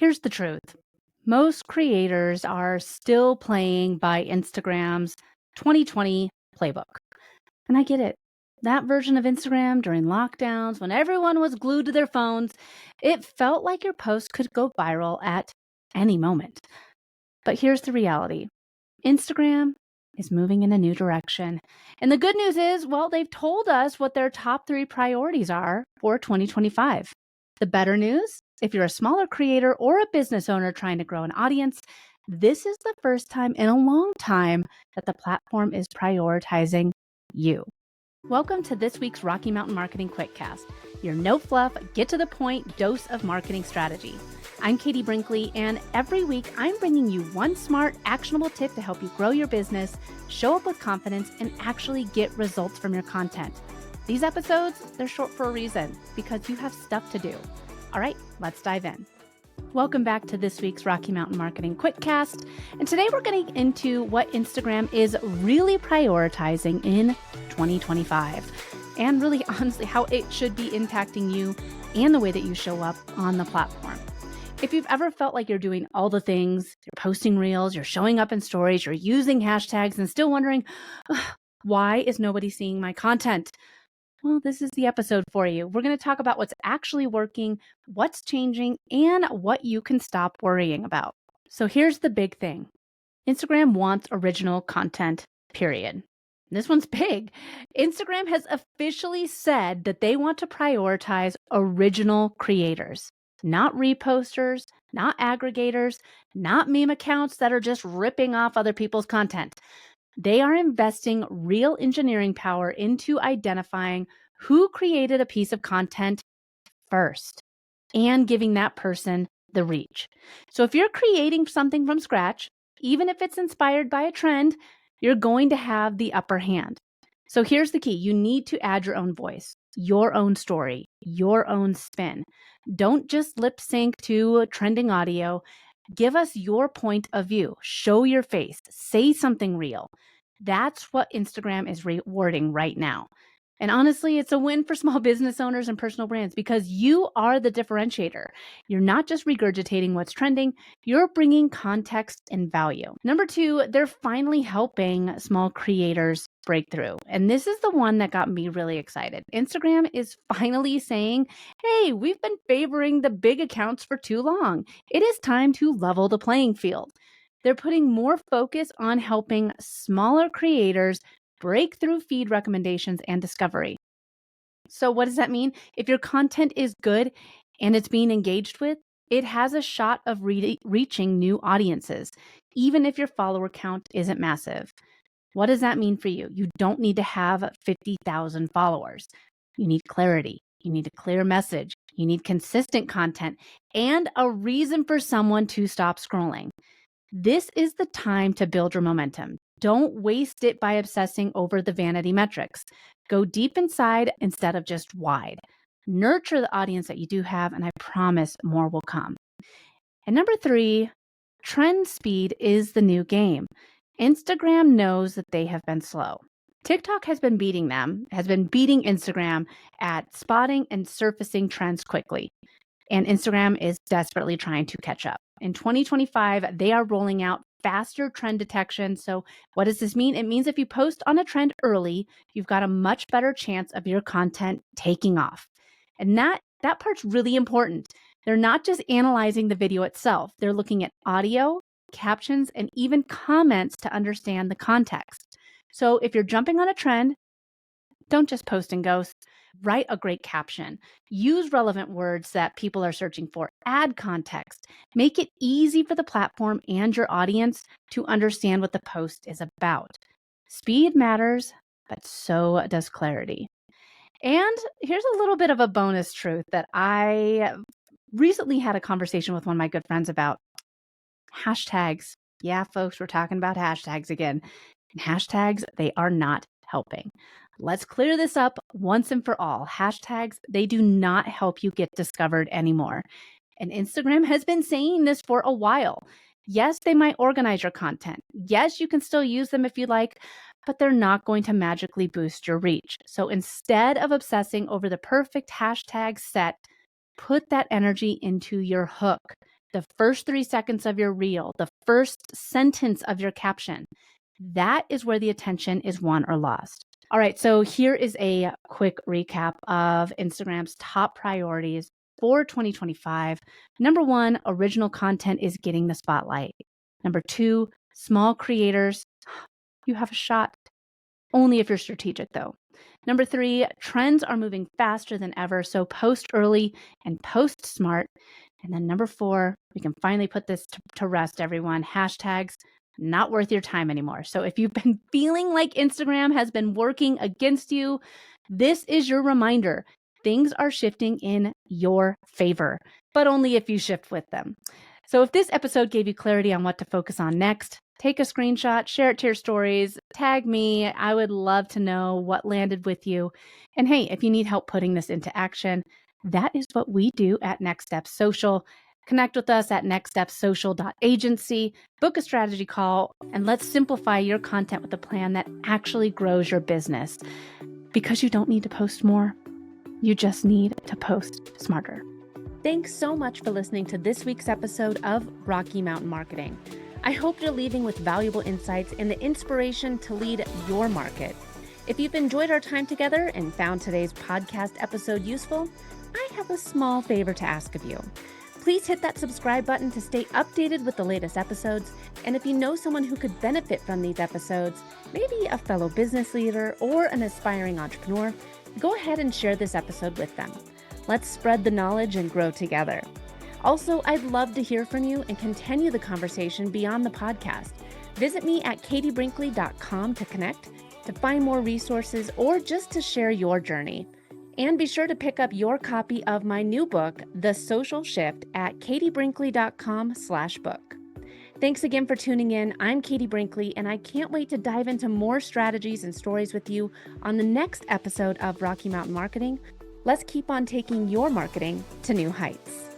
Here's the truth. Most creators are still playing by Instagram's 2020 playbook. And I get it. That version of Instagram during lockdowns, when everyone was glued to their phones, it felt like your post could go viral at any moment. But here's the reality. Instagram is moving in a new direction. And the good news is, well, they've told us what their top 3 priorities are for 2025. The better news, if you're a smaller creator or a business owner trying to grow an audience, this is the first time in a long time that the platform is prioritizing you. Welcome to this week's Rocky Mountain Marketing Quickcast, your no fluff, get to the point dose of marketing strategy. I'm Katie Brinkley, and every week I'm bringing you one smart, actionable tip to help you grow your business, show up with confidence, and actually get results from your content. These episodes, they're short for a reason, because you have stuff to do. All right, let's dive in. Welcome back to this week's Rocky Mountain Marketing Quickcast. And today we're getting into what Instagram is really prioritizing in 2025. And really, honestly, how it should be impacting you and the way that you show up on the platform. If you've ever felt like you're doing all the things, you're posting reels, you're showing up in stories, you're using hashtags and still wondering, why is nobody seeing my content? Well, this is the episode for you. We're going to talk about what's actually working, what's changing, and what you can stop worrying about. So here's the big thing. Instagram wants original content, period. This one's big. Instagram has officially said that they want to prioritize original creators, not reposters, not aggregators, not meme accounts that are just ripping off other people's content. They are investing real engineering power into identifying who created a piece of content first and giving that person the reach. So if you're creating something from scratch, even if it's inspired by a trend, you're going to have the upper hand. So here's the key. You need to add your own voice, your own story, your own spin. Don't just lip sync to trending audio. Give us your point of view. Show your face. Say something real. That's what Instagram is rewarding right now. And honestly, it's a win for small business owners and personal brands because you are the differentiator. You're not just regurgitating what's trending, you're bringing context and value. Number 2, they're finally helping small creators break through. And this is the one that got me really excited. Instagram is finally saying, hey, we've been favoring the big accounts for too long. It is time to level the playing field. They're putting more focus on helping smaller creators break through feed recommendations and discovery. So what does that mean? If your content is good and it's being engaged with, it has a shot of reaching new audiences, even if your follower count isn't massive. What does that mean for you? You don't need to have 50,000 followers. You need clarity. You need a clear message. You need consistent content and a reason for someone to stop scrolling. This is the time to build your momentum. Don't waste it by obsessing over the vanity metrics. Go deep inside instead of just wide. Nurture the audience that you do have, and I promise more will come. And number 3, trend speed is the new game. Instagram knows that they have been slow. TikTok has been beating Instagram at spotting and surfacing trends quickly. And Instagram is desperately trying to catch up. In 2025, they are rolling out faster trend detection. So what does this mean? It means if you post on a trend early, you've got a much better chance of your content taking off. And that part's really important. They're not just analyzing the video itself. They're looking at audio, captions, and even comments to understand the context. So if you're jumping on a trend, don't just post and ghost. Write a great caption. Use relevant words that people are searching for. Add context. Make it easy for the platform and your audience to understand what the post is about. Speed matters, but so does clarity. And here's a little bit of a bonus truth that I recently had a conversation with one of my good friends about. Hashtags. Yeah, folks, we're talking about hashtags again. And hashtags, they are not helping. Let's clear this up once and for all. Hashtags, they do not help you get discovered anymore. And Instagram has been saying this for a while. Yes, they might organize your content. Yes, you can still use them if you like, but they're not going to magically boost your reach. So instead of obsessing over the perfect hashtag set, put that energy into your hook. the first 3 seconds of your reel, the first sentence of your caption, that is where the attention is won or lost. All right, so here is a quick recap of Instagram's top priorities for 2025. Number 1, original content is getting the spotlight. Number 2, small creators, you have a shot. Only if you're strategic, though. Number 3, trends are moving faster than ever, so post early and post smart. And then number 4, we can finally put this to rest, everyone. Hashtags, not worth your time anymore. So if you've been feeling like Instagram has been working against you, this is your reminder. Things are shifting in your favor, but only if you shift with them. So if this episode gave you clarity on what to focus on next, take a screenshot, share it to your stories, tag me. I would love to know what landed with you. And hey, if you need help putting this into action, that is what we do at Next Steps Social. Connect with us at nextstepsocial.agency, book a strategy call, and let's simplify your content with a plan that actually grows your business. Because you don't need to post more, you just need to post smarter. Thanks so much for listening to this week's episode of Rocky Mountain Marketing. I hope you're leaving with valuable insights and the inspiration to lead your market. If you've enjoyed our time together and found today's podcast episode useful, I have a small favor to ask of you. Please hit that subscribe button to stay updated with the latest episodes. And if you know someone who could benefit from these episodes, maybe a fellow business leader or an aspiring entrepreneur, go ahead and share this episode with them. Let's spread the knowledge and grow together. Also, I'd love to hear from you and continue the conversation beyond the podcast. Visit me at katiebrinkley.com to connect, to find more resources, or just to share your journey. And be sure to pick up your copy of my new book, The Social Shift, at katiebrinkley.com/book. Thanks again for tuning in. I'm Katie Brinkley, and I can't wait to dive into more strategies and stories with you on the next episode of Rocky Mountain Marketing. Let's keep on taking your marketing to new heights.